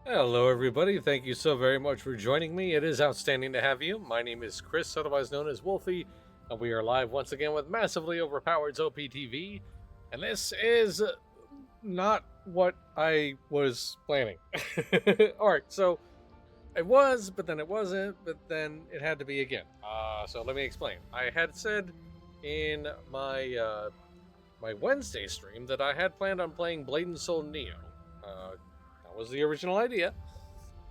Hello, everybody. Thank you so very much for joining me. It is outstanding to have you. My name is Chris, otherwise known as Wolfie, and we are live once again with Massively Overpowered's OPTV. And this is not what I was planning. Alright, so it was, but then it wasn't, but then it had to be again. So let me explain. I had said in my Wednesday stream that I had planned on playing Blade and Soul Neo. That was the original idea.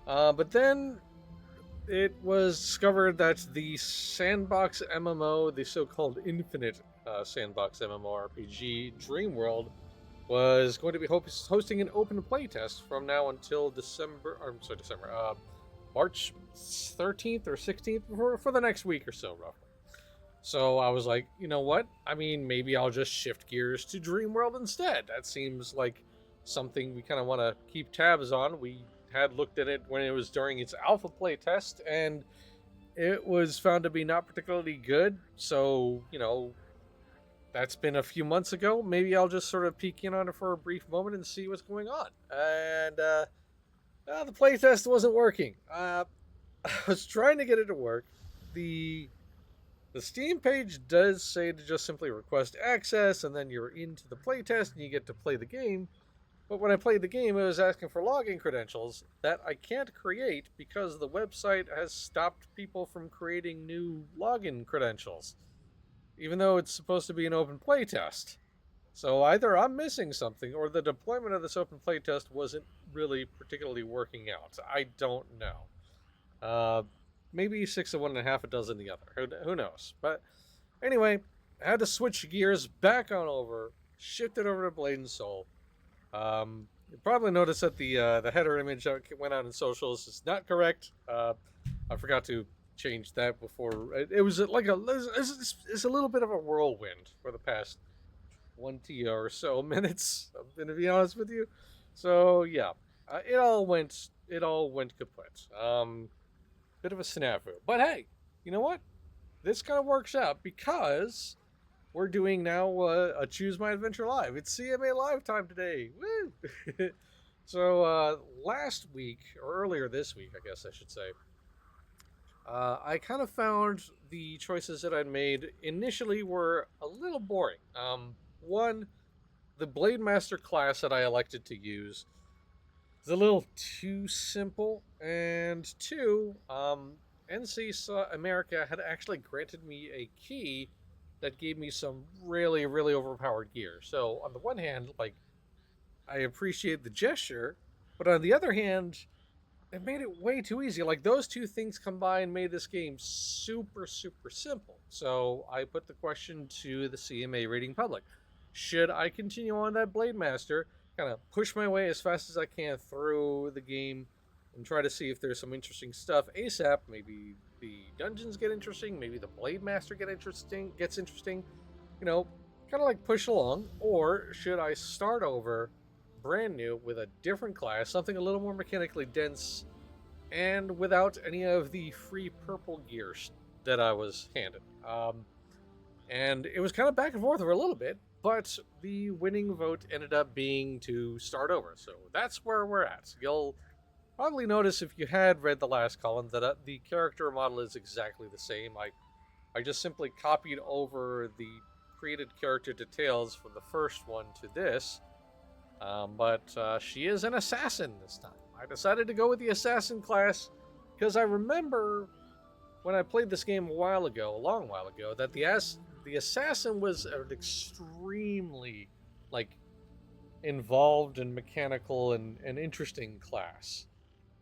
But then it was discovered that the sandbox MMO, the so-called Infinite Sandbox MMORPG Dreamworld, was going to be hosting an open playtest from now until March 13th or 16th for the next week or so, roughly. So I was like, you know what? I mean, maybe I'll just shift gears to Dreamworld instead. That seems like something we kind of want to keep tabs on. We had looked at it when it was during its alpha playtest, and it was found to be not particularly good. So, that's been a few months ago. Maybe I'll just sort of peek in on it for a brief moment and see what's going on. And the playtest wasn't working. I was trying to get it to work. The the Steam page does say to just simply request access, and then you're into the playtest and you get to play the game. But when I played the game, it was asking for login credentials that I can't create because the website has stopped people from creating new login credentials, even though it's supposed to be an open playtest. So either I'm missing something, or the deployment of this open playtest wasn't really particularly working out. I don't know. Uh, Maybe six of one and a half a dozen the other. Who knows? But anyway, I had to switch gears back on over, shifted over to Blade and Soul. You probably noticed that the header image that went out in socials is not correct. I forgot to change that before. It was like it's a little bit of a whirlwind for the past 20 or so minutes. I'm gonna be honest with you. So yeah, it all went kaput. Bit of a snafu. But hey, you know what? This kind of works out because we're doing now a Choose My Adventure Live. It's CMA Live time today. Woo! So last week, or earlier this week, I guess I should say, I kind of found the choices that I'd made initially were a little boring. One, the Blade Master class that I elected to use is a little too simple, and two, NC America had actually granted me a key that gave me some really, really overpowered gear. So on the one hand, like, I appreciate the gesture, but on the other hand, it made it way too easy. Like, those two things combined made this game super, super simple. So I put the question to the CMA rating public: should I continue on that Blade Master, kind of push my way as fast as I can through the game, and try to see if there's some interesting stuff ASAP? Maybe the dungeons get interesting, maybe the Blade Master gets interesting, kind of like push along. Or should I start over brand new with a different class, something a little more mechanically dense, and without any of the free purple gear that I was handed? And it was kind of back and forth for a little bit, but the winning vote ended up being to start over. So that's where we're at. You'll probably notice, if you had read the last column, that the character model is exactly the same. I just simply copied over the created character details from the first one to this. But she is an assassin this time. I decided to go with the assassin class because I remember when I played this game a long while ago, that the assassin was an extremely, like, involved and mechanical and interesting class.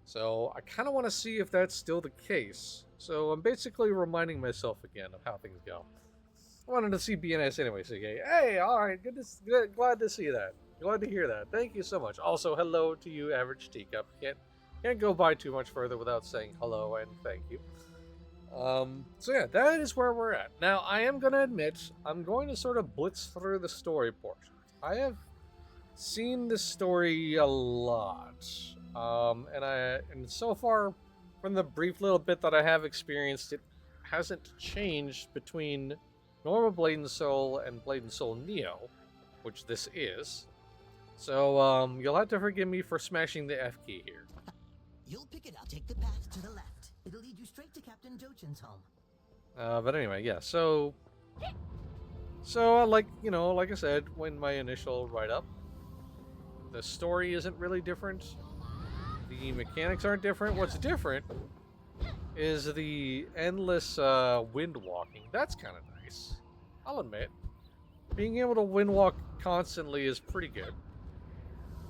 So I kind of want to see if that's still the case. So I'm basically reminding myself again of how things go. I wanted to see BNS anyway, so hey, alright, glad to see that. Glad to hear that. Thank you so much. Also, hello to you, Average Teacup. Can't go by too much further without saying hello and thank you. So yeah, that is where we're at. Now, I am going to admit, I'm going to sort of blitz through the story portion. I have seen this story a lot. And so far, from the brief little bit that I have experienced, it hasn't changed between normal Blade and Soul and Blade and Soul Neo, which this is. So, you'll have to forgive me for smashing the F key here. You'll pick it up. Take the path to the left. It'll lead you straight to Captain Jochin's home. But anyway, yeah. So like like I said, when my initial write-up, the story isn't really different. The mechanics aren't different. What's different is the endless wind walking. That's kind of nice. I'll admit, being able to wind walk constantly is pretty good,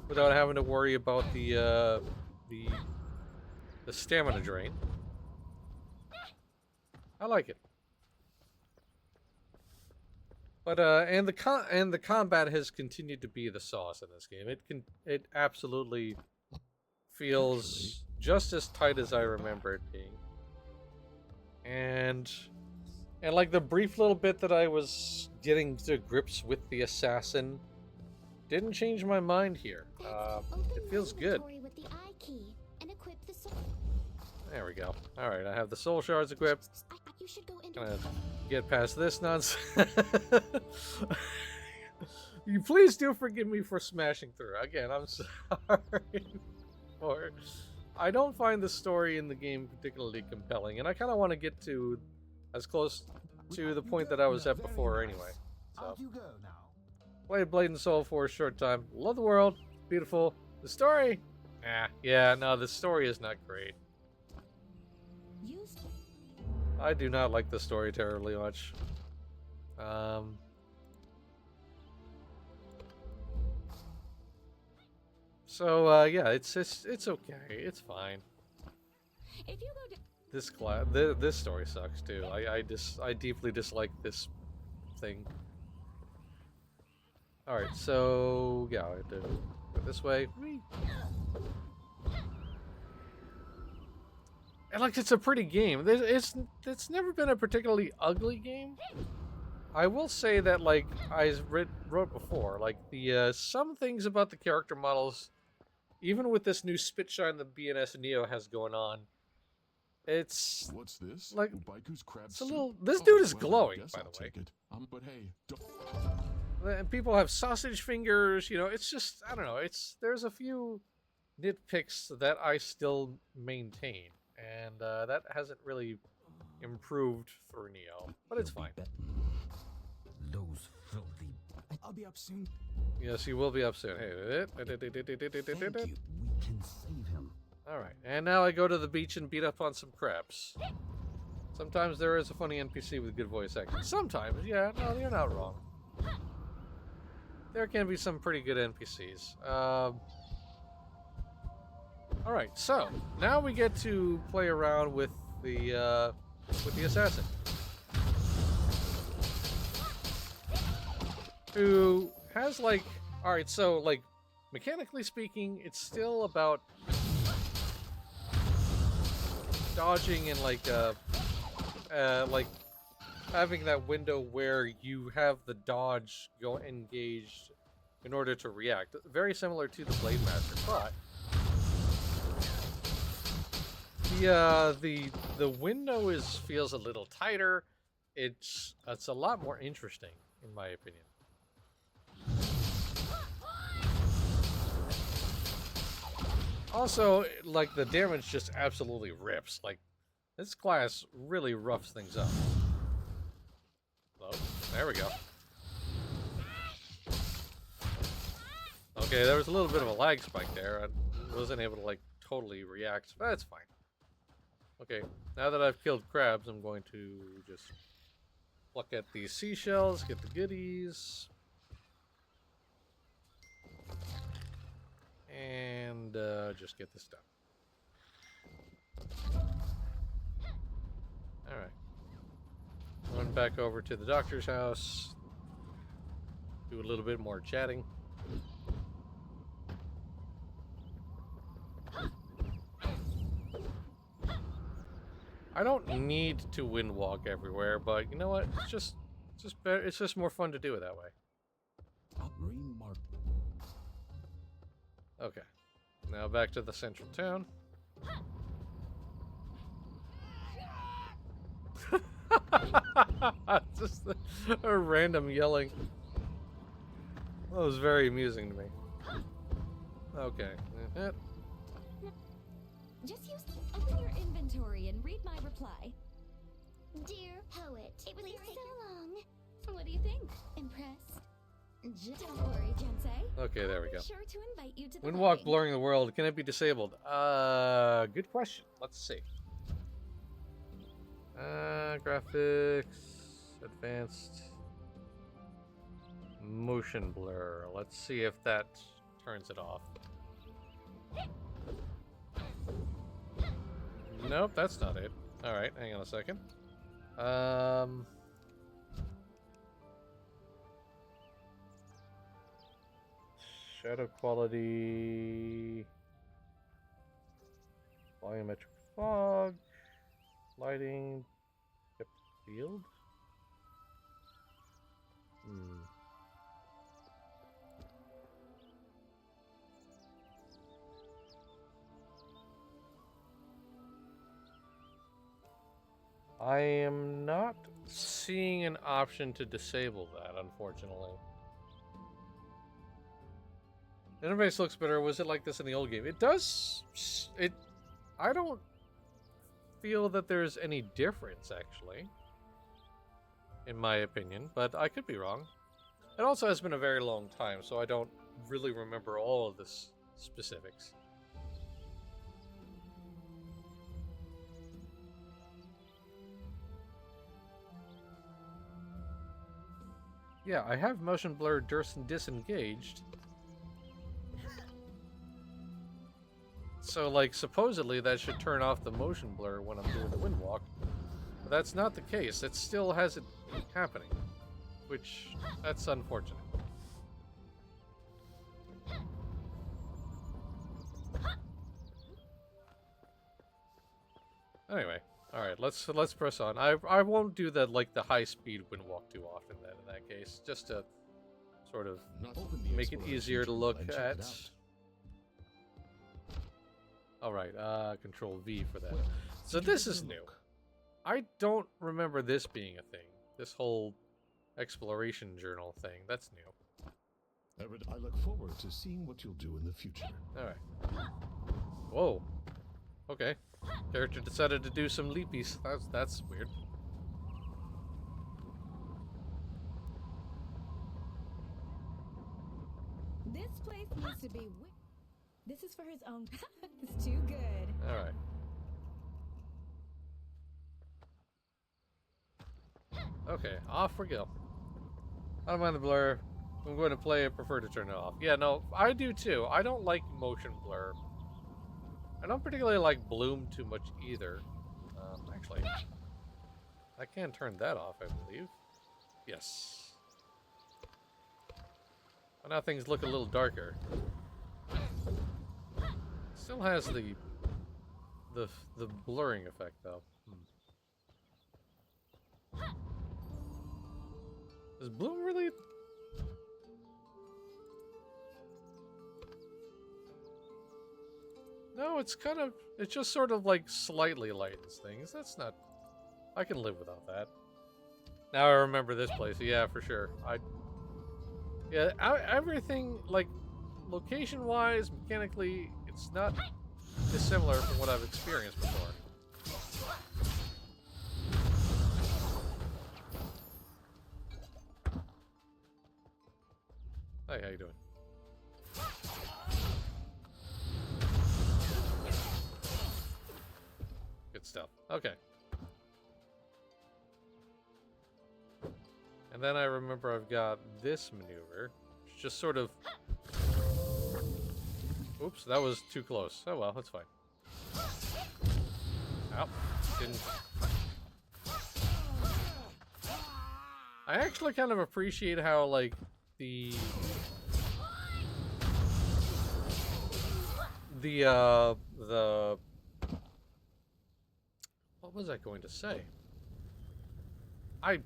without having to worry about the stamina drain. I like it. But and the combat has continued to be the sauce in this game. It absolutely feels just as tight as I remember it being. And like the brief little bit that I was getting to grips with the assassin didn't change my mind here. It feels good. With the eye key and equip the soul. There we go. All right, I have the soul shards equipped. You should go into Gonna get past this nonsense. You please do forgive me for smashing through. Again, I'm sorry. I don't find the story in the game particularly compelling, and I kind of want to get to as close to the point that I was at before anyway. So, played Blade and Soul for a short time. Love the world. Beautiful. The story? Yeah, no, the story is not great. I do not like the story terribly much. So yeah, it's okay. It's fine. If you go to this story sucks too. I deeply dislike this thing. All right, so yeah, I have to go this way. And like, it's a pretty game. It's never been a particularly ugly game. I will say that, like I wrote before, like the some things about the character models, even with this new spitshine the BNS Neo has going on, it's what's this? Like Baiku's crab it's a soup? little. This dude is Well, glowing, I guess by I'll the way. take it. But hey, And people have sausage fingers. You know, it's just, I don't know. There's a few nitpicks that I still maintain, and that hasn't really improved for Neo, but it's fine. Those filthy. I'll be up soon. Yes, you will be up soon. Hey, Thank you. We can save him. all right, and now I go to the beach and beat up on some crabs. Sometimes there is a funny NPC with good voice acting. Sometimes, yeah, no, you're not wrong. There can be some pretty good NPCs. All right, so now we get to play around with the assassin, who has like, all right, so like mechanically speaking, it's still about dodging and like having that window where you have the dodge go engaged in order to react. Very similar to the Blade Master, but the window feels a little tighter. It's a lot more interesting, in my opinion. Also, like, the damage just absolutely rips. Like, this class really roughs things up. Oh, there we go. Okay, there was a little bit of a lag spike there. I wasn't able to, like, totally react, but that's fine. Okay, now that I've killed crabs, I'm going to just pluck at these seashells, get the goodies. And just get this done. Alright. Run back over to the doctor's house. Do a little bit more chatting. I don't need to wind walk everywhere, but you know what? It's just better. It's just more fun to do it that way. green mark. Okay. Now back to the central town. Just a random yelling. That was very amusing to me. Okay. Just open your inventory and read my reply. Dear poet, it was so long. What do you think? Impressed? Don't worry, Jensei. Okay, there we go. I'll be sure to invite you to the Windwalk wedding. blurring the world. Can it be disabled? Good question. Let's see. Graphics, advanced, motion blur. Let's see if that turns it off. Nope, that's not it. All right, hang on a second. Shadow quality, volumetric fog, lighting, depth of field. I am not seeing an option to disable that, unfortunately. The interface looks better. Was it like this in the old game? It does. I don't feel that there's any difference, actually, in my opinion, but I could be wrong. It also has been a very long time, so I don't really remember all of the specifics. Yeah, I have motion blur disengaged. So, like, supposedly that should turn off the motion blur when I'm doing the wind walk. But that's not the case. It still has it happening. Which, that's unfortunate. Anyway, alright, let's press on. I won't do the high speed wind walk too often then in that case. Just to sort of make it easier to look at. Alright, Control V for that. So this is new. I don't remember this being a thing. This whole exploration journal thing. That's new. Everett, I look forward to seeing what you'll do in the future. Alright. Whoa. Okay. Character decided to do some leapies. That's weird. This place needs to be. This is for his own. It's too good. All right. Okay, off we go. I don't mind the blur. I'm going to play. I prefer to turn it off. Yeah, no, I do too. I don't like motion blur. I don't particularly like bloom too much either. Actually, I can turn that off, I believe. Yes. Well, now things look a little darker. Still has the blurring effect though. Does bloom really? No, it's just sort of like slightly lightens things. That's not, I can live without that. Now I remember this place. Yeah, for sure. Everything, like, location-wise, mechanically, it's not dissimilar from what I've experienced before. Hey, how you doing? Good stuff. Okay. And then I remember I've got this maneuver. It's just sort of... Oops, that was too close. Oh well, that's fine. Ow. Didn't... I actually kind of appreciate how, like, the what was I going to say? I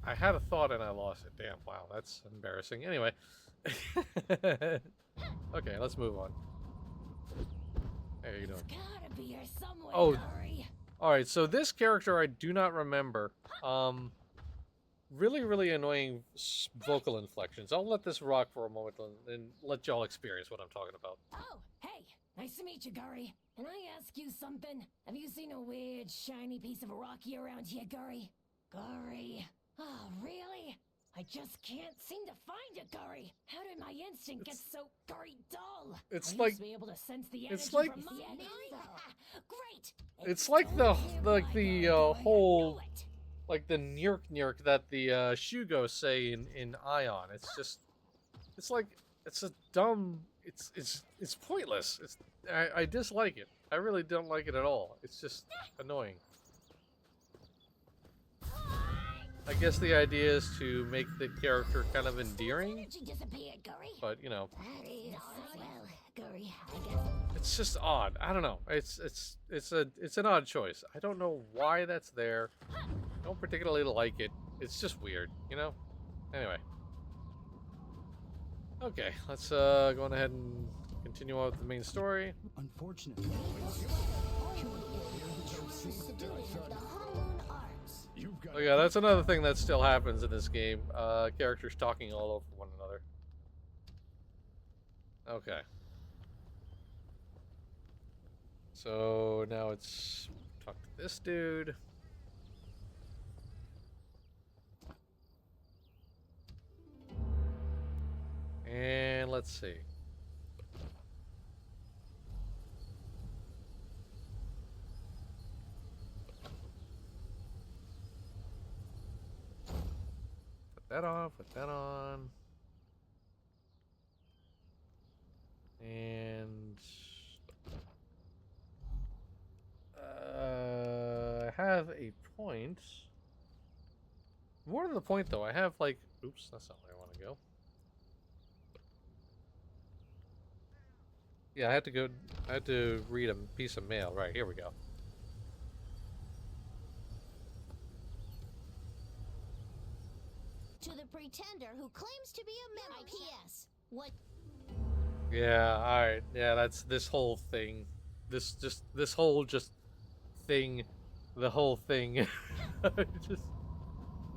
had a thought and I lost it. Damn, wow, that's embarrassing. Anyway. Okay, let's move on. Hey, how you doing? Gotta be here somewhere. Oh, Hurry. alright, so this character I do not remember. Really, really annoying vocal inflections. I'll let this rock for a moment and let y'all experience what I'm talking about. Oh, hey, nice to meet you, Guri. Can I ask you something? Have you seen a weird, shiny piece of rocky around here, Gurry? Gurry. Oh, really? I just can't seem to find it, Gurry. How did my instinct get so Gurry dull? It's I like- used to be able to sense the it's energy like- from my Great. It's like the whole It. like the nyurk that the Shugo say in Ion. It's just, it's like, it's a dumb, it's pointless. I dislike it. I really don't like it at all. It's just annoying. I guess the idea is to make the character kind of endearing, Energy disappeared, Gurry. but you know, That is well, Gurry. I guess. it's just odd. I don't know. It's an odd choice. I don't know why that's there. Don't particularly like it. It's just weird, you know? Anyway. Okay, let's go on ahead and continue on with the main story. Unfortunately, You've got Oh yeah, that's another thing that still happens in this game. Characters talking all over one another. Okay. So now it's talk to this dude. And let's see. Put that on, put that on. And I have a point. More than the point though, I have like, oops, that's not where I want to go. Yeah, I had to read a piece of mail. Right, here we go. To the pretender who claims to be a member. P.S. What? Yeah, alright. Yeah, that's this whole thing. This whole thing. The whole thing. Just,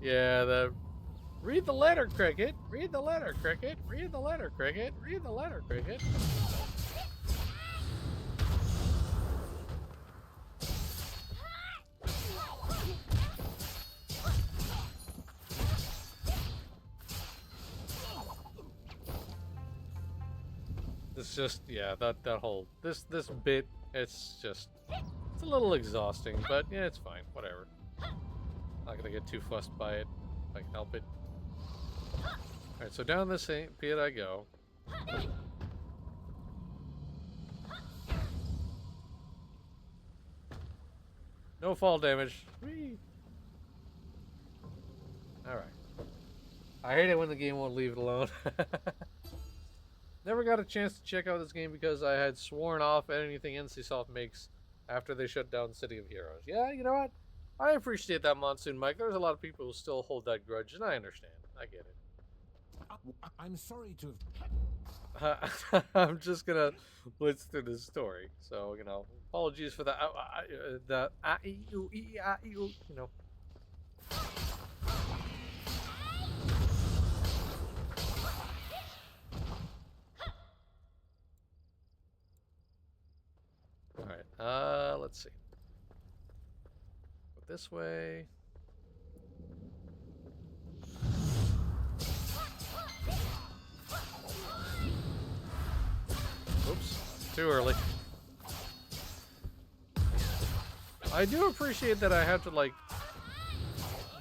yeah, read the letter, Cricket. Read the letter, Cricket. Read the letter, Cricket. Read the letter, Cricket. It's just, yeah, that whole this bit, it's a little exhausting, but yeah, it's fine, whatever. Not gonna get too fussed by it if I can help it. Alright, so down this pit I go. No fall damage. Alright. I hate it when the game won't leave it alone. Never got a chance to check out this game because I had sworn off anything NCSoft makes after they shut down City of Heroes. Yeah, you know what? I appreciate that, Monsoon Mike. There's a lot of people who still hold that grudge, and I understand. I get it. I'm sorry to I'm just gonna blitz through this story. So, you know, apologies for the you know. Alright, let's see. Go this way. Oops, too early. I do appreciate that I have to, like,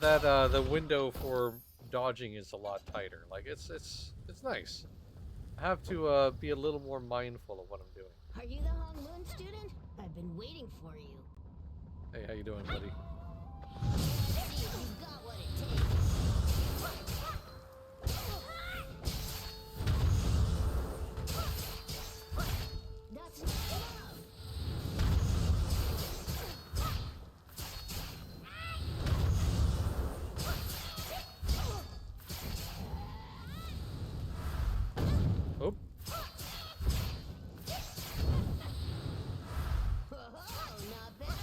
that the window for dodging is a lot tighter. Like, it's nice. I have to be a little more mindful of what I'm doing. Are you the Hong Moon student? I've been waiting for you. Hey, how you doing, buddy? See if you've got what it takes. That's not enough. Oh, Oh, not bad.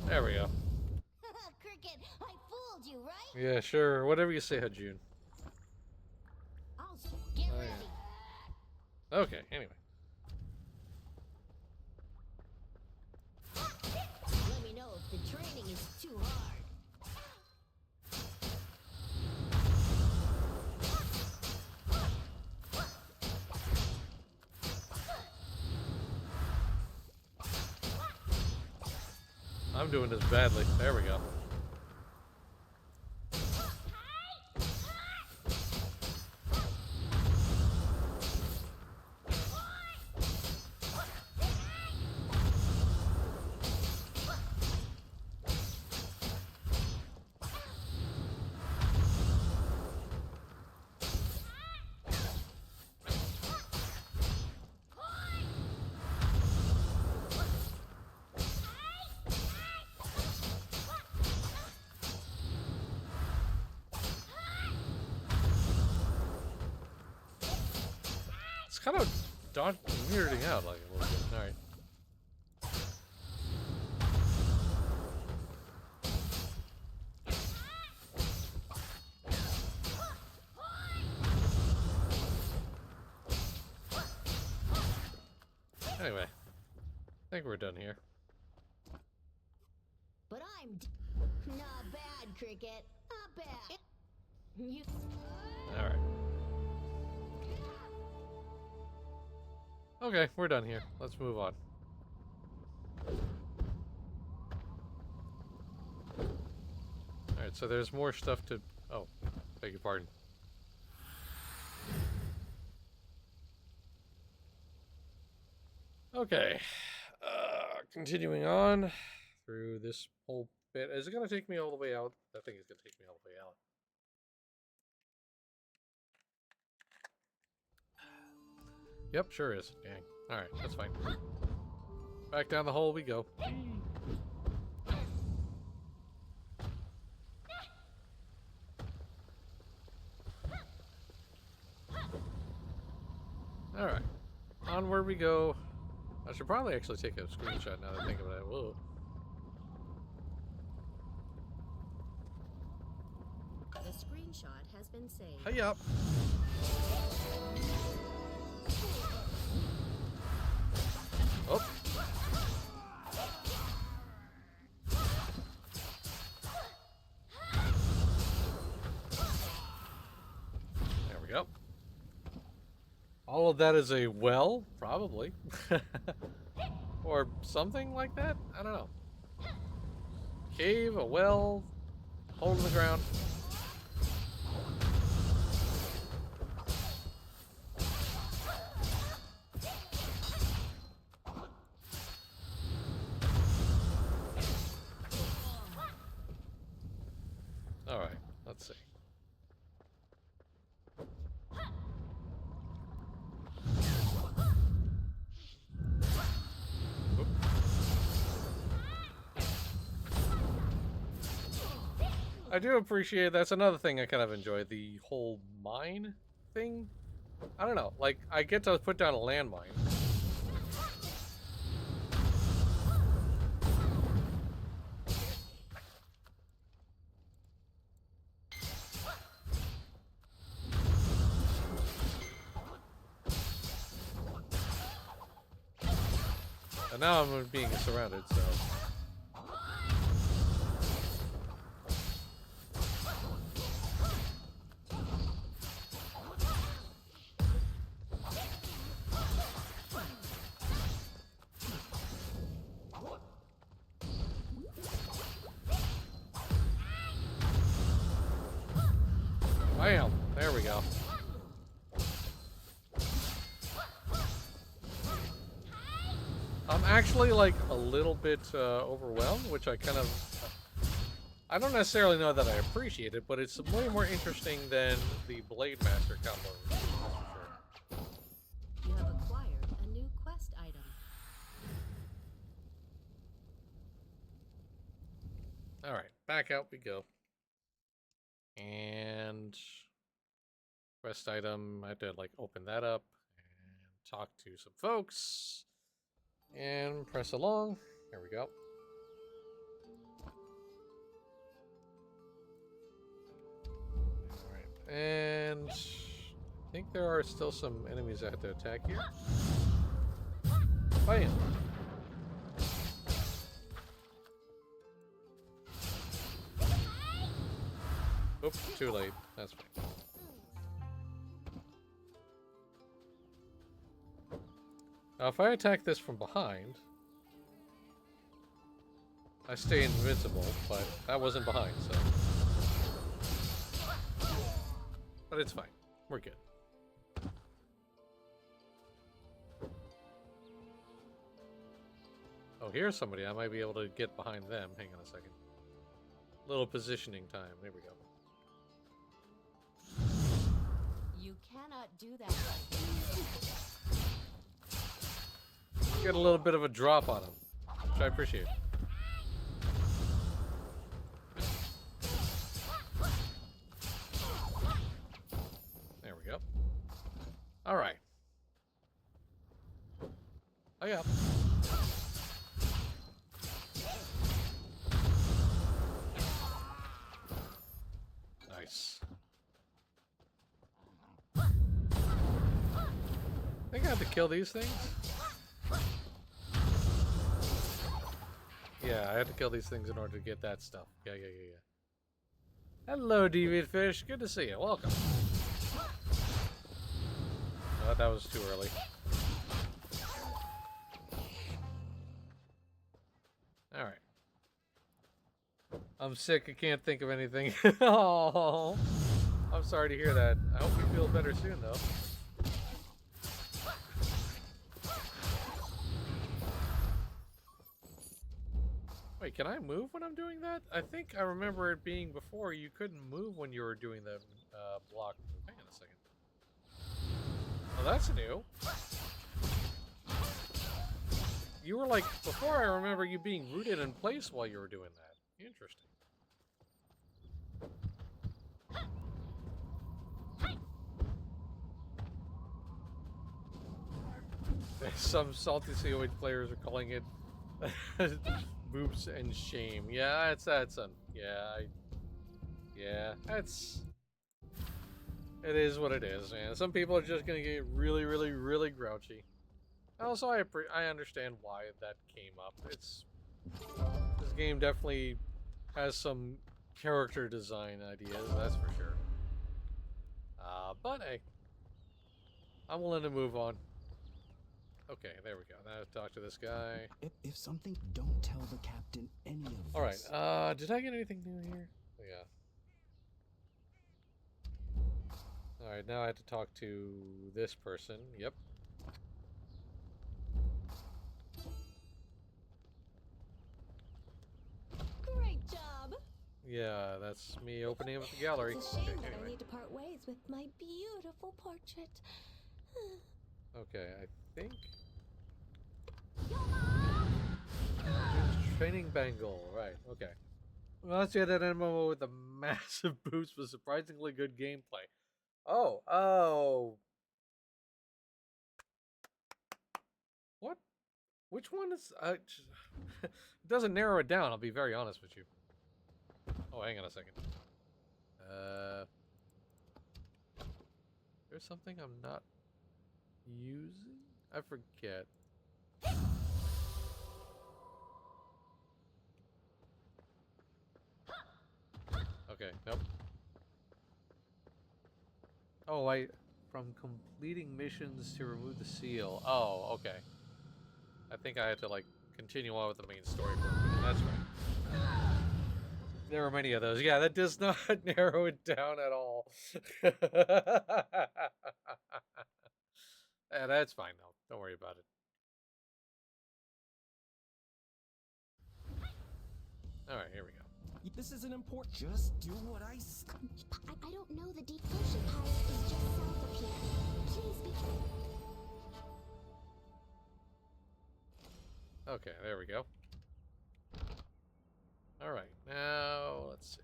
there we go. Cricket, I fooled you, right? Yeah, sure. Whatever you say, Hajun. Okay, anyway. Let me know if the training is too hard. I'm doing this badly. There we go. It's kind of weirding out like a little bit. All right. Anyway, I think we're done here. But not bad, Cricket. Not bad. You. All right. Okay, we're done here. Let's move on. Alright, so there's more stuff to... Oh, beg your pardon. Okay. Continuing on through this whole bit. Is it going to take me all the way out? I think it's going to take me all the way out. Yep, sure is. Dang. Alright, that's fine. Back down the hole we go. Alright. Onward we go. I should probably actually take a screenshot now that I think of it. Whoa. The screenshot has been saved. Hey up. Oh. There we go. All of that is a well, probably. Or something like that? I don't know. Cave, a well, hole in the ground. Alright, let's see. Oop. I do appreciate that's another thing I kind of enjoy, the whole mine thing. I don't know, like I get to put down a landmine. And now I'm being surrounded, so. Bam! There we go. I'm actually like a little bit overwhelmed, which I kind of... I don't necessarily know that I appreciate it, but it's way more interesting than the Blade Master combo. That's for sure. You have acquired a new quest item. Alright, back out we go. And... quest item, I have to like open that up and talk to some folks. And press along. There we go. Alright, and think there are still some enemies I have to attack here. Bam! Oops, too late. That's fine. Now, if I attack this from behind, I stay invincible, but that wasn't behind, so. But it's fine. We're good. Oh, here's somebody. I might be able to get behind them. Hang on a second. Little positioning time. There we go. You cannot do that. Get a little bit of a drop on him, which I appreciate. There we go. All right. Oh yeah. Nice. I think I have to kill these things. Yeah, I had to kill these things in order to get that stuff. Yeah. Hello, Deviant Fish. Good to see you. Welcome. Oh, that was too early. Alright. I'm sick. I can't think of anything. Oh, I'm sorry to hear that. I hope you feel better soon, though. Wait, can I move when I'm doing that? I think I remember it being before you couldn't move when you were doing the block move. Hang on a second. Oh, that's new. You were like, before I remember you being rooted in place while you were doing that. Interesting. Some salty COH players are calling it boobs and shame. Yeah, it's that's yeah, it is what it is, man. Some people are just gonna get really grouchy. Also, I understand why that came up. This game definitely has some character design ideas, that's for sure. But hey, I'm willing to move on. Okay, there we go. Now I talk to this guy. If something, don't tell the captain any of this. All right. Did I get anything new here? Yeah. All right. Now I have to talk to this person. Yep. Great job. Yeah, that's me opening up the gallery. It's a shame Okay, that I anyway. need to part ways with my beautiful portrait. Okay, I think. Yo, Mom! Training Bengal. Right. Okay. Well, let's get that MMO with a massive boost with surprisingly good gameplay. Oh. What? Which one is? It doesn't narrow it down. I'll be very honest with you. Oh, hang on a second. There's something I'm not using. I forget. Okay. Nope. Oh, from completing missions to remove the seal. Oh, okay. I think I had to like continue on with the main story for a minute. That's right. There are many of those. Yeah, that does not narrow it down at all. Yeah, that's fine though. Don't worry about it. All right, here we go. This isn't important. Just do what I say. I don't know. The deep ocean palace is just south of here. Please be careful. Okay, there we go. All right, now let's see.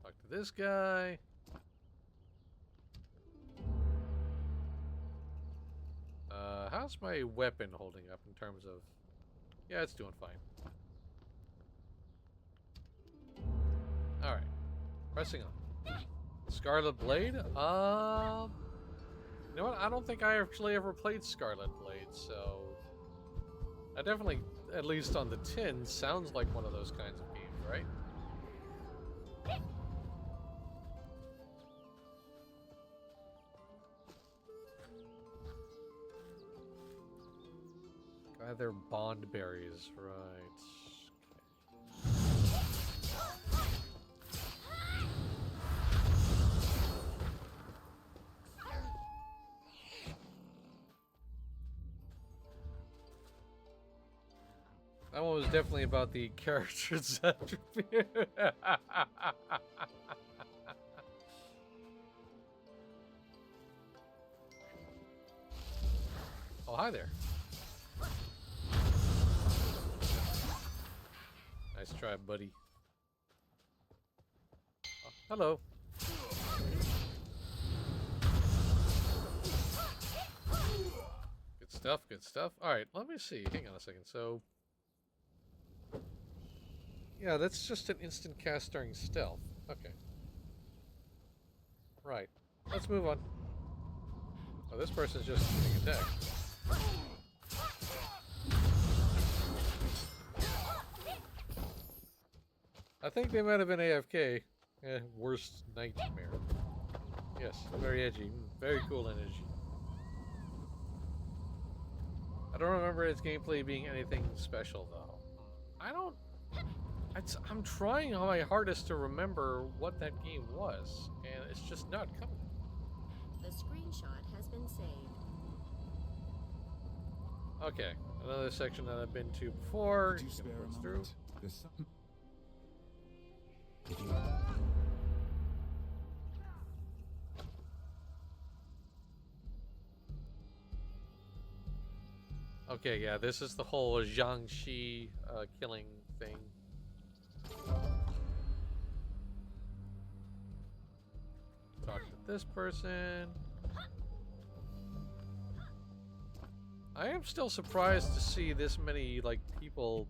Talk to this guy. How's my weapon holding up in terms of? Yeah, it's doing fine. All right, pressing on. Scarlet Blade? You know what? I don't think I actually ever played Scarlet Blade, so I definitely, at least on the tin, sounds like one of those kinds of games, right? Gather bond berries, right? That one was definitely about the character's attribute. Oh, hi there. Nice try, buddy. Oh, hello. Good stuff, good stuff. Alright, let me see. Hang on a second. So, yeah, that's just an instant cast during stealth. Okay. Right. Let's move on. Oh, this person's just being attacked. I think they might have been AFK. Worst nightmare. Yes, very edgy. Very cool energy. I don't remember its gameplay being anything special, though. I don't... I'm trying my hardest to remember what that game was, and it's just not coming. The screenshot has been saved. Okay, another section that I've been to before. Could you spare a through. moment? There's some... If you... Okay, yeah, this is the whole Jiangxi killing thing. Talk to this person. I am still surprised to see this many, like, people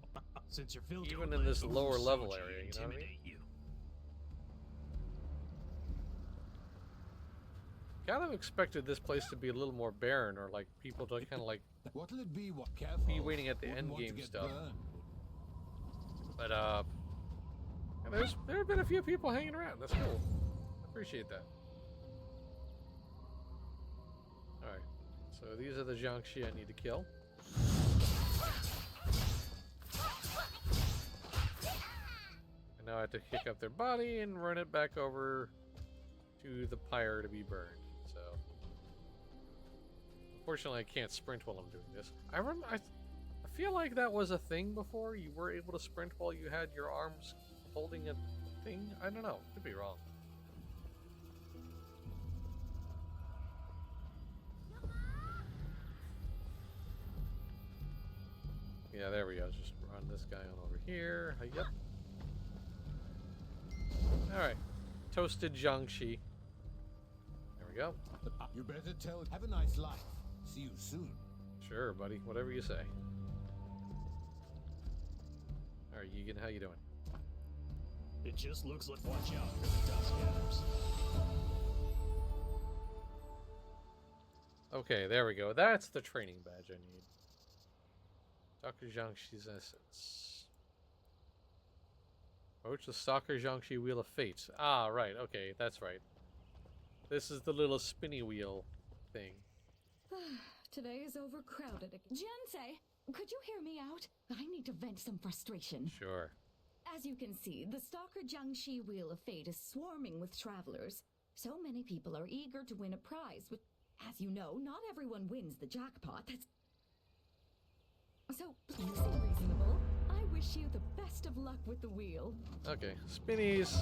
Since you're filled even with in this those lower who level so area, you know what I mean? intimidate you. Kind of expected this place to be a little more barren, or like people to kind of like What'll it be? What? Careful. be waiting at the Wouldn't end want to game get stuff. burned. But yeah, there have been a few people hanging around. That's cool. Appreciate that. All right, so these are the Jiangxi I need to kill. And now I have to kick up their body and run it back over to the pyre to be burned. So, unfortunately, I can't sprint while I'm doing this. I feel like that was a thing before. You were able to sprint while you had your arms holding a thing. I don't know. Could be wrong. Yeah, there we go. Just run this guy on over here. Yep. Alright. Toasted Jiangxi. There we go. You better tell it. Have a nice life. See you soon. Sure, buddy. Whatever you say. Alright, Yegan, how you doing? It just looks like watch out for the dust gatherers. Okay, there we go. That's the training badge I need. Dr. Jiangxi's essence. Approach the Stalker Jiangxi Wheel of Fate. Ah, right. Okay, that's right. This is the little spinny wheel thing. Today is overcrowded again. Jiansei, could you hear me out? I need to vent some frustration. Sure. As you can see, the Stalker Jiangxi Wheel of Fate is swarming with travelers. So many people are eager to win a prize, but as you know, not everyone wins the jackpot. That's... So, please seem reasonable. I wish you the best of luck with the wheel. Okay, spinnies.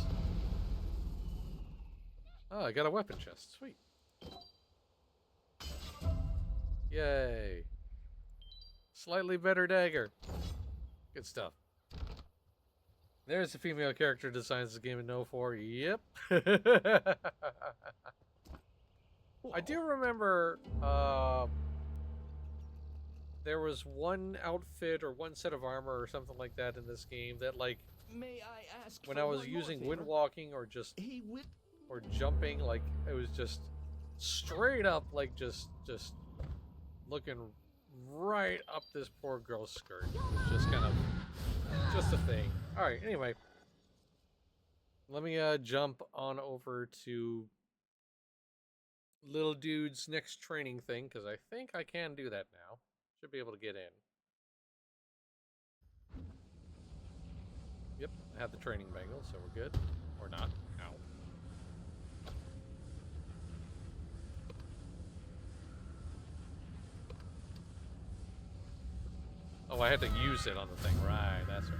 Oh, I got a weapon chest. Sweet. Yay. Slightly better dagger. Good stuff. There's the female character designs the game in 04. Yep. I do remember there was one outfit or one set of armor or something like that in this game that, like, May I ask when for I was one more using favor? windwalking or just He whipped or jumping. Like it was just straight up, like just looking right up this poor girl's skirt. It was just kind of just a thing. All right. Anyway, let me jump on over to little dude's next training thing because I think I can do that now. Should be able to get in. Yep, I have the training bangle, so we're good. Or not. Ow. Oh, I had to use it on the thing. Right, that's right.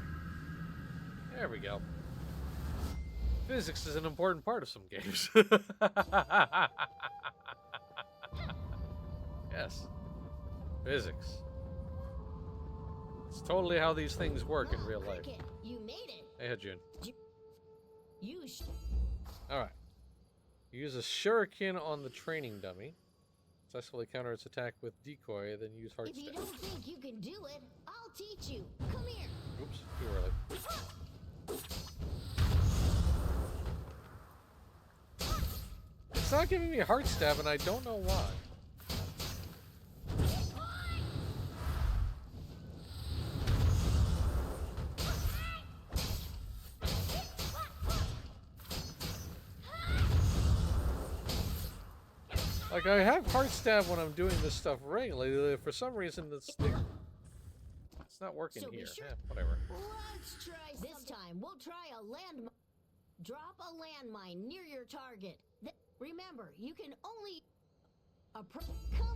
There we go. Physics is an important part of some games. Yes. Physics. It's totally how these things work in real life. Cricket, you made it. Hey, Hajun. You sh Alright. Use a shuriken on the training dummy. Successfully counter its attack with decoy, then use hard If you step. don't think you can do it, I'll teach you. Come here. Oops, too early. It's not giving me a heart stab, and I don't know why. Like, I have heart stab when I'm doing this stuff regularly. For some reason, it's not working So be here. sure- Yeah, whatever. Let's try this time. We'll try a land. Drop a landmine near your target. Remember, you can only. Come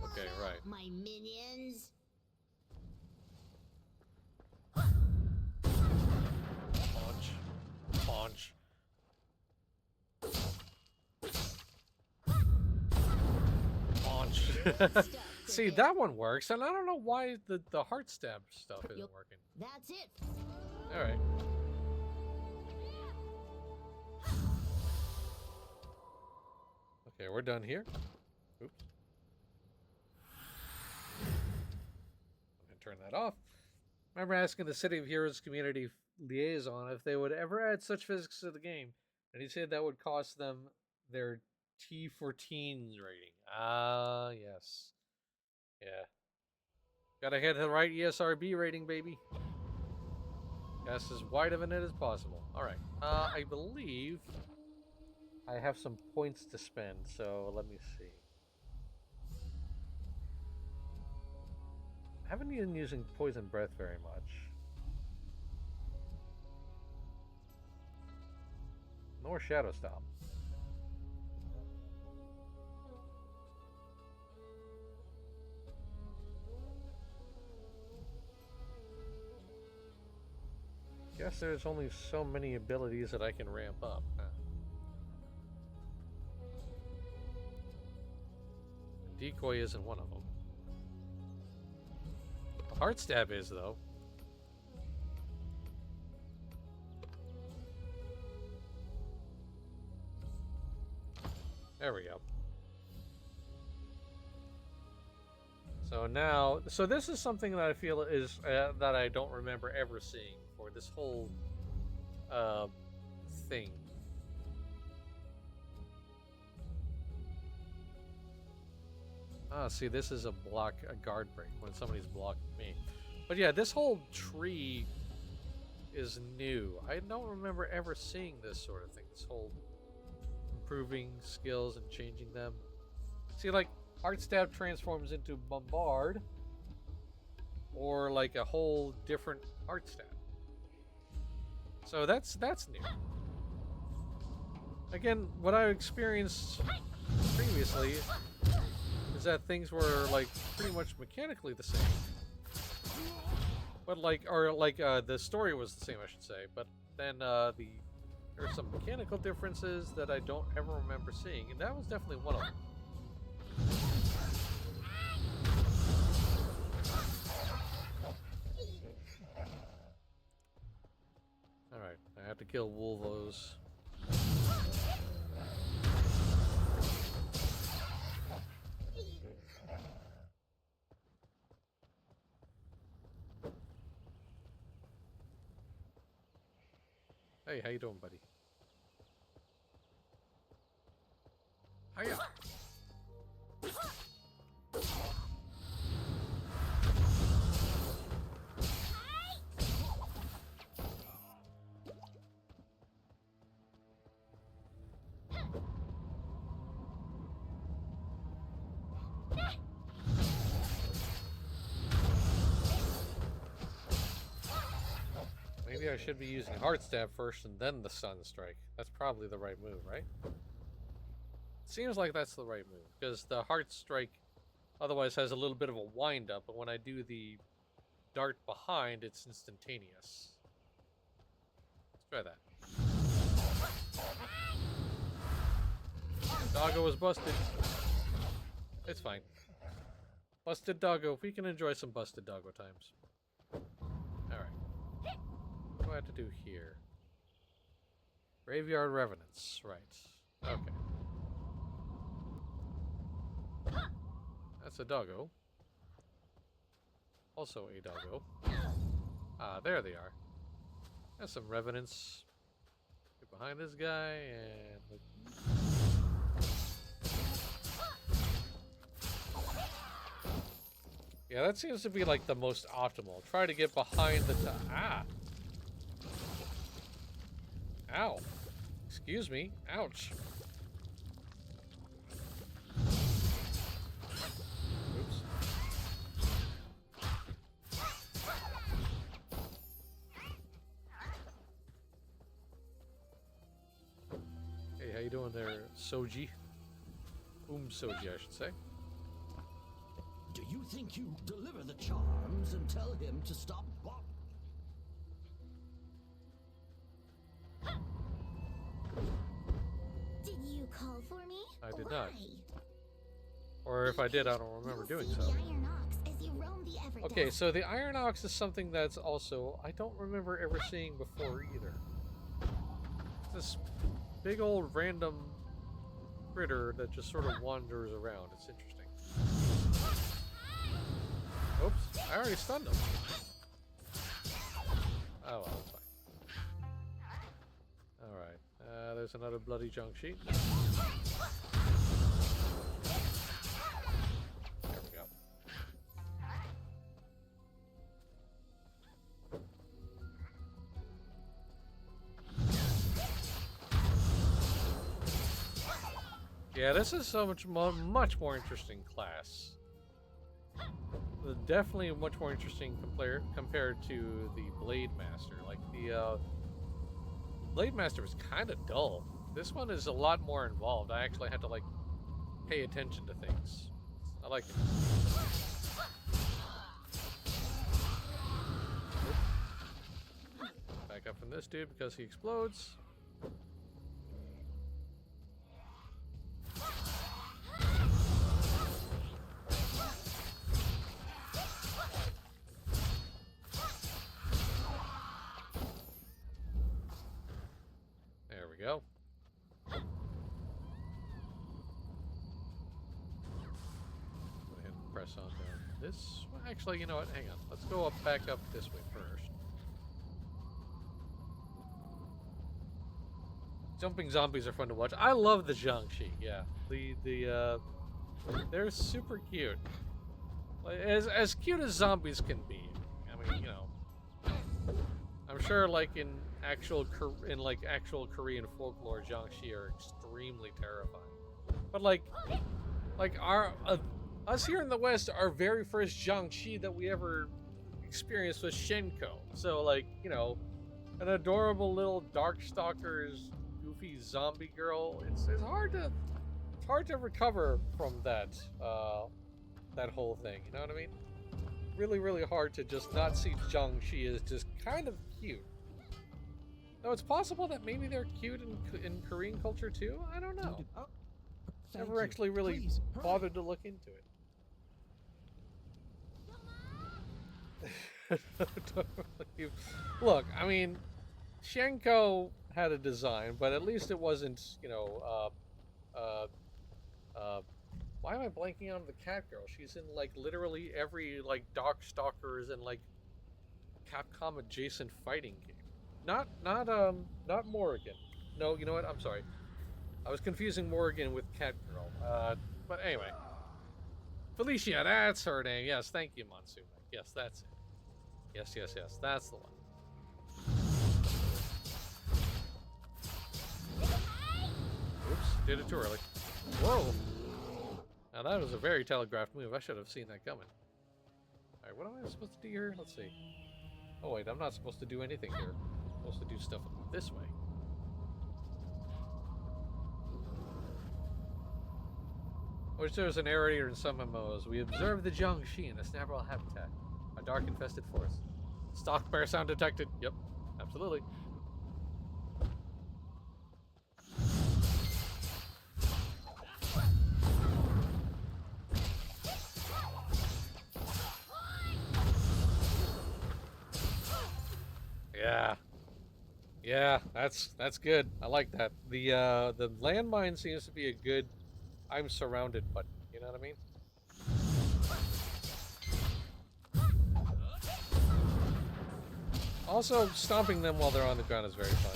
on Okay, out, right. my minions. Launch. Launch. Launch. See, that one works, and I don't know why the heart stab stuff isn't working. That's it. Alright. Okay, we're done here. Oops. I'm gonna turn that off. Remember asking the City of Heroes community liaison if they would ever add such physics to the game, and he said that would cost them their T14 rating. Ah, yes. Yeah. Gotta hit the right ESRB rating, baby. Cast as wide of a net as possible. Alright. I believe I have some points to spend, so let me see. I haven't been using Poison Breath very much. Nor Shadow Stomp. Guess there's only so many abilities that I can ramp up. Huh? Decoy isn't one of them. Heart Stab is, though. There we go. So now, so this is something that I feel is that I don't remember ever seeing for this whole thing. Ah, see, this is a guard break when somebody's blocking me. But yeah, this whole tree is new. I don't remember ever seeing this sort of thing. This whole improving skills and changing them. See, like, Heart Stab transforms into Bombard, or like a whole different Heart Stab. So that's new. Again, what I experienced previously is that things were like pretty much mechanically the same, but the story was the same, I should say. But then there are some mechanical differences that I don't ever remember seeing, and that was definitely one of them. Alright, I have to kill Wolvos. Hey, how you doing, buddy? Maybe I should be using Heart Stab first and then the Sun Strike. That's probably the right move, right? Seems like that's the right move, because the Heart Strike otherwise has a little bit of a wind up, but when I do the dart behind, it's instantaneous. Let's try that. Doggo was busted. It's fine. Busted doggo. We can enjoy some busted doggo times. Alright. What do I have to do here? Graveyard Revenants. Right. Okay. That's a doggo. Also a doggo. Ah, there they are. There's some revenants. Get behind this guy and... Yeah, that seems to be like the most optimal. Try to get behind the... Ah! Ow. Excuse me. Ouch. Oops. Hey, how you doing there, Soji? Soji, I should say. Do you think you deliver the charms and tell him to stop Bob? Did you call for me? I did not. Why? Or if I did, I don't remember You'll doing see so. the Iron Ox as you roam the Everdeath. Okay, so the Iron Ox is something that's also I don't remember ever seeing before either. This big old random critter that just sort of wanders around. It's interesting. Oops, I already stunned him. Oh well, it's fine. Alright, there's another bloody junk sheet. There we go. Yeah, this is so much much more interesting class. Definitely much more interesting compared to the Blade Master. Like the Blade Master was kind of dull. This one is a lot more involved. I actually had to like pay attention to things. I like it. Back up from this dude because he explodes. There we go. Go ahead and press on down this. Well, actually, you know what? Hang on. Let's go up, back up this way first. Jumping zombies are fun to watch. I love the Jiangxi. Yeah, they're super cute. Like, as cute as zombies can be. I mean, you know, I'm sure like in actual Korean folklore, Jiangxi are extremely terrifying. But like our us here in the West, our very first Jiangxi that we ever experienced was Shenko. So like, you know, an adorable little Darkstalker's goofy zombie girl. It's hard to recover from that that whole thing. You know what I mean? Really, really hard to just not see Jiangxi as just kind of cute. Now, it's possible that maybe they're cute in Korean culture too. I don't know. Never actually really bothered to look into it. Look, I mean, Shenko had a design, but at least it wasn't, you know, why am I blanking on the cat girl? She's in like literally every like Darkstalkers and like Capcom adjacent fighting game. Not Morrigan. No, you know what? I'm sorry. I was confusing Morrigan with Cat Girl. But anyway. Felicia, that's her name. Yes, thank you, Monsoon. Yes, that's it. Yes, that's the one. Oops, did it too early. Whoa! Now that was a very telegraphed move. I should have seen that coming. Alright, what am I supposed to do here? Let's see. Oh wait, I'm not supposed to do anything here. supposed to do stuff this way. Which there's an narrator in some MMOs. We observe the Jiangxi in a snappable habitat. A dark infested forest. Stalk bear sound detected. Yep, absolutely. Yeah. Yeah, that's good. I like that. The landmine seems to be a good I'm surrounded button. You know what I mean? Also, stomping them while they're on the ground is very fun.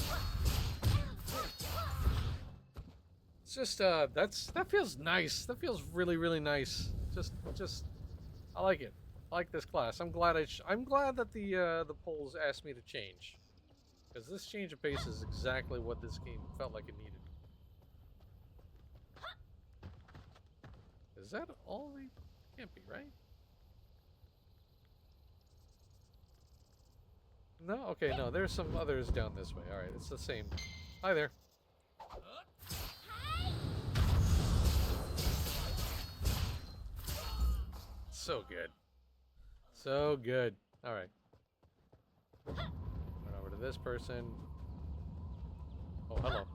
It's just that feels nice. That feels really, really nice. Just I like it. I like this class. I'm glad I'm glad that the polls asked me to change, because this change of pace is exactly what this game felt like it needed. Is that all they can't be, right? No? Okay, no, there's some others down this way. Alright, it's the same. Hi there. So good. So good. Alright. Run over to this person. Oh, hello.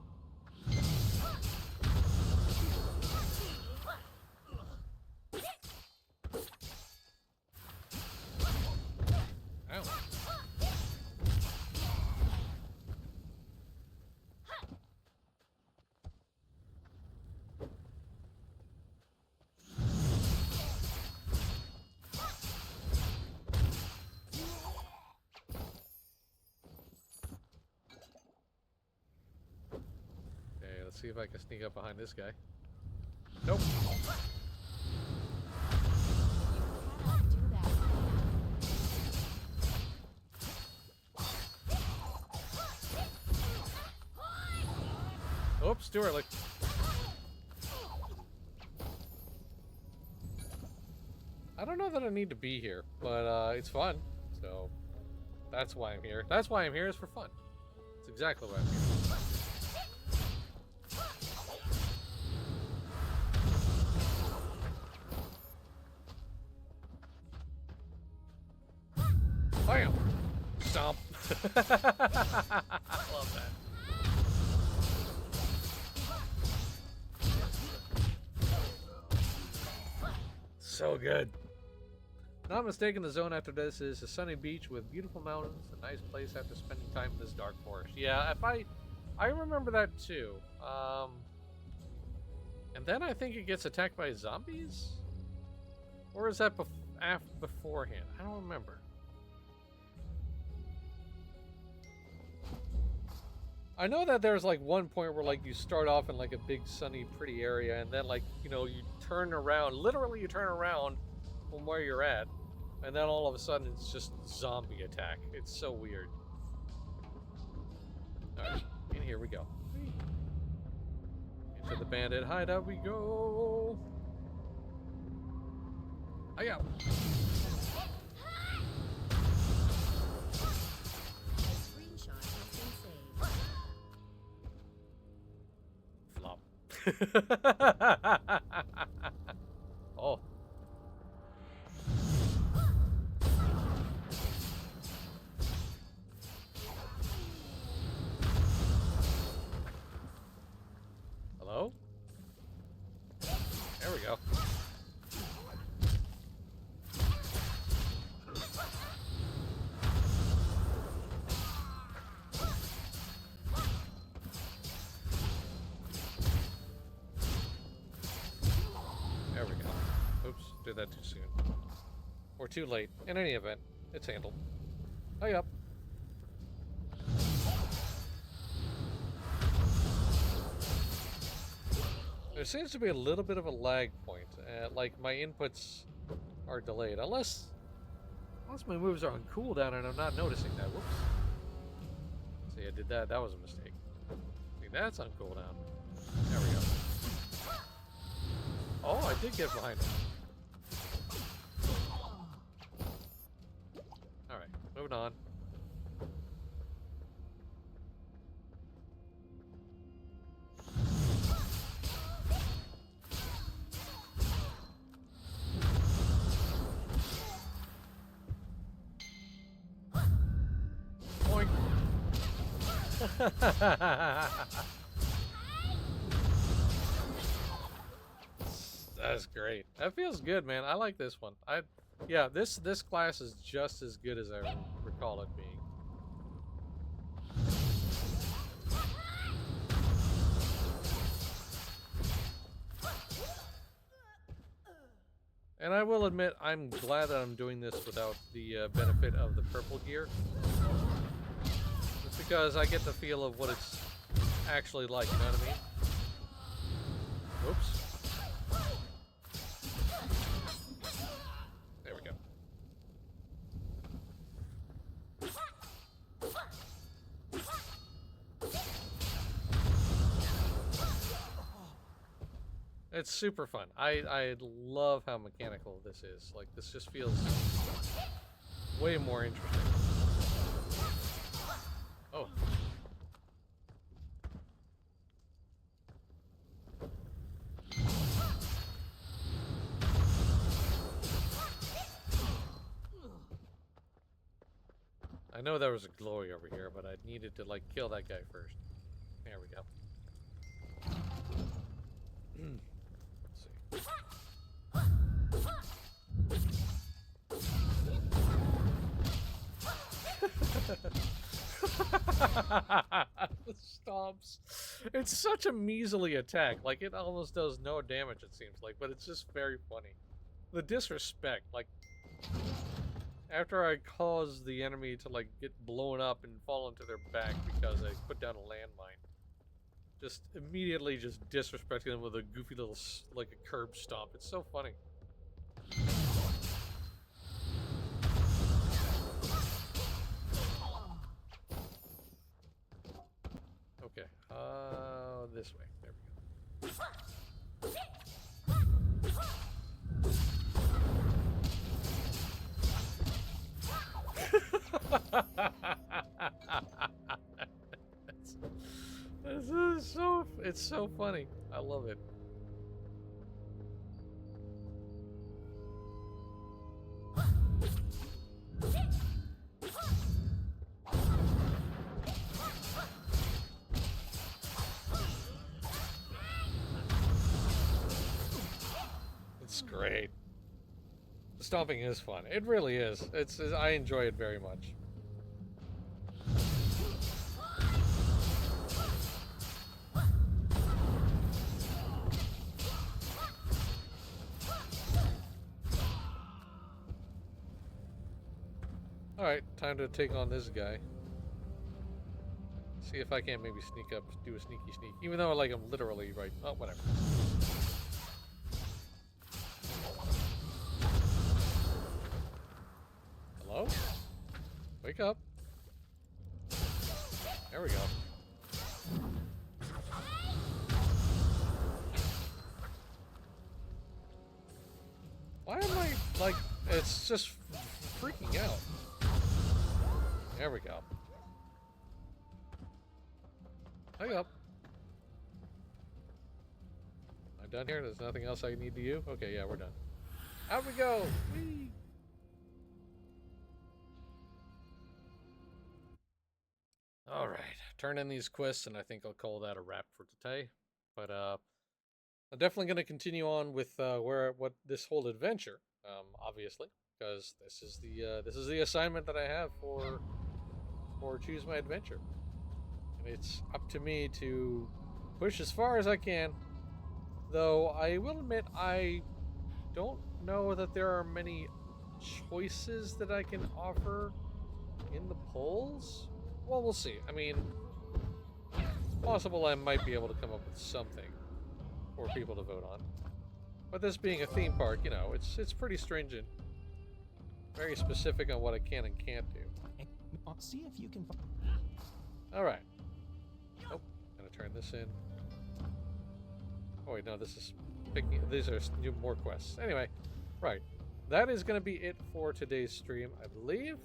Ow. Okay, let's see if I can sneak up behind this guy. Nope. Cannot do that. Oops, too early. I don't know that I need to be here, but it's fun. So that's why I'm here. That's why I'm here, is for fun. That's exactly why I'm here. Bam! Stomp. I love that. So good. Not mistaken, the zone after this is a sunny beach with beautiful mountains, a nice place after spending time in this dark forest. Yeah, if I remember that too. And then I think it gets attacked by zombies? Or is that beforehand? I don't remember. I know that there's like one point where like you start off in like a big sunny pretty area, and then like, you know, you turn around, literally you turn around from where you're at, and then all of a sudden it's just zombie attack. It's so weird. Alright, in here we go. Into the bandit hideout we go. Hiya! Screenshot has been saved. Flop. Oh. Hello? There we go. There we go. Oops, did that too soon. Or too late. In any event, it's handled. Hurry up. There seems to be a little bit of a lag point. Like my inputs are delayed. Unless my moves are on cooldown and I'm not noticing that. Whoops. See, I did that. That was a mistake. See, that's on cooldown. There we go. Oh, I did get behind him. Alright, moving on. That's great. That feels good, man. I like this one. Yeah, this class is just as good as I recall it being. And I will admit, I'm glad that I'm doing this without the benefit of the purple gear. Just because I get the feel of what it's actually like, you know what I mean? Oops. There we go. It's super fun. I love how mechanical this is. Like, this just feels way more interesting. Oh. I know there was a glory over here, but I needed to, like, kill that guy first. There we go. Let's see. Stomps. It's such a measly attack. Like, it almost does no damage, it seems like, but it's just very funny. The disrespect, like, after I cause the enemy to, like, get blown up and fall into their back because I put down a landmine, just immediately just disrespecting them with a goofy little, like, a curb stomp. It's so funny. Okay, this way. There we go. This is it's so funny. I love it. It's great. Stomping is fun. It really is. I enjoy it very much. Alright, time to take on this guy. See if I can't maybe sneak up, do a sneaky sneak. Even though, like, I'm literally right. Oh, whatever. Hello? Wake up. There we go. Why am I, like, it's just freaking out. There we go. Wake up. Am I done here? There's nothing else I need to do? Okay, yeah, we're done. Out we go! Whee! Alright, turn in these quests, and I think I'll call that a wrap for today. But I'm definitely going to continue on with what this whole adventure, obviously, because this is the assignment that I have for Choose My Adventure, and it's up to me to push as far as I can. Though I will admit I don't know that there are many choices that I can offer in the polls. Well, we'll see. I mean, it's possible I might be able to come up with something for people to vote on. But this being a theme park, you know, it's pretty stringent. Very specific on what I can and can't do. See if you can. Alright. Oh, gonna turn this in. Oh wait, no, this is picking. These are more quests. Anyway, right. That is gonna be it for today's stream, I believe.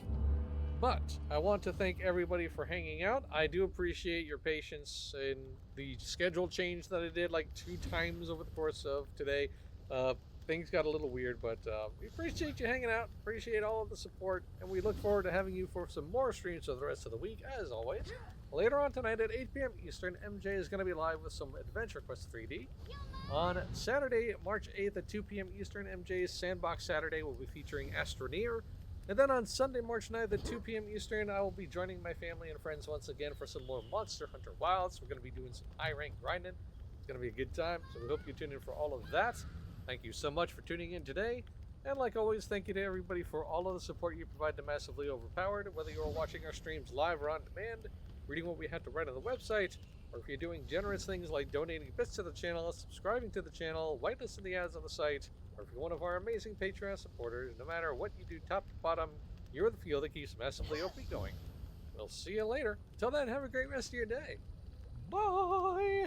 But I want to thank everybody for hanging out. I do appreciate your patience in the schedule change that I did like 2 times over the course of today. things got a little weird, but we appreciate you hanging out, appreciate all of the support, and we look forward to having you for some more streams for the rest of the week, as always. Later on tonight at 8 p.m. Eastern, MJ is going to be live with some Adventure Quest 3D. On Saturday, March 8th at 2 p.m. Eastern, MJ's Sandbox Saturday will be featuring Astroneer. And then on Sunday, March 9th at 2 p.m. Eastern, I will be joining my family and friends once again for some more Monster Hunter Wilds. We're going to be doing some high rank grinding. It's going to be a good time, so we hope you tune in for all of that. Thank you so much for tuning in today. And like always, thank you to everybody for all of the support you provide to Massively Overpowered, whether you're watching our streams live or on demand, reading what we have to write on the website, or if you're doing generous things like donating bits to the channel, subscribing to the channel, whitelisting the ads on the site, or if you're one of our amazing Patreon supporters, no matter what you do top to bottom, you're the fuel that keeps Massively OP going. We'll see you later. Until then, have a great rest of your day. Bye!